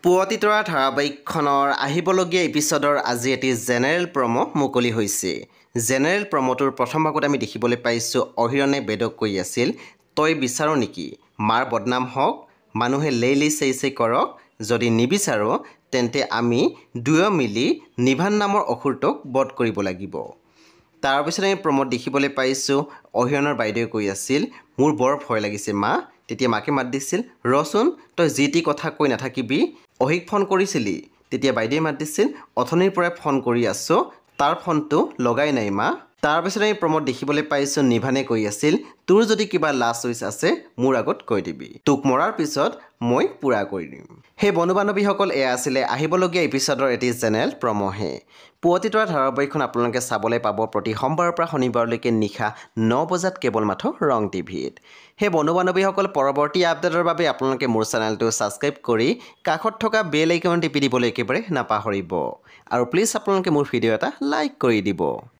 পুৱতিতৰা ধাৰাবাহিকখনৰ আহিবলগীয়া এপিছডৰ আজি এটি জেনেৰেল প্ৰমো মুকলি হৈছে। জেনেৰেল প্ৰমোটোৰ প্ৰথম ভাগত আমি দেখিবলৈ পাইছোঁ অহিৰণে বেদক কৈ আছিল, তই বিচাৰ নেকি মাৰ বদনাম হওক, মানুহে লেই চেই চেই কৰক, যদি নিবিচাৰো তেন্তে আমি দুয়ো মিলি নিভান নামৰ অসুৰটোক বধ কৰিব লাগিব। তাৰপিছত আমি প্ৰমোত দেখিবলৈ পাইছোঁ অহিৰণৰ বাইদেৱে কৈ আছিল, মোৰ বৰ ভয় লাগিছে মা। তেতিয়া মাকে মাত দিছিল, ৰচোন তই যি টি কথা কৈ নাথাকিবি, অহিক ফোন কৰিছিলি? তেতিয়া বাইদেৱে মাত দিছিল, অথনিৰ পৰাই ফোন কৰি আছোঁ, তাৰ ফোনটো লগাই নাই মা। তাৰপিছত আমি প্ৰমোত দেখিবলৈ পাইছোঁ নিভানে কৈ আছিল, তোৰ যদি কিবা লাষ্ট উইচ আছে মোৰ আগত কৈ দিবি, তোক মৰাৰ পিছত মই পূৰা কৰি দিম। সেই বন্ধু বান্ধৱীসকল, এয়া আছিলে আহিবলগীয়া এপিছডৰ এটি জেনেৰেল প্ৰমোহে। পুৱতিতৰা ধাৰাবাহিকখন আপোনালোকে চাবলৈ পাব প্ৰতি সোমবাৰৰ পৰা শনিবাৰলৈকে নিশা 9 বজাত কেৱল মাথো ৰং টিভিত। সেই বন্ধু বান্ধৱীসকল, পৰৱৰ্তী আপডেটৰ বাবে আপোনালোকে মোৰ চেনেলটো ছাবস্ক্ৰাইব কৰি কাষত থকা বেল আইকন টিপি দিবলৈ একেবাৰে নাপাহৰিব। আৰু প্লিজ আপোনালোকে মোৰ ভিডিঅ' এটা লাইক কৰি দিব।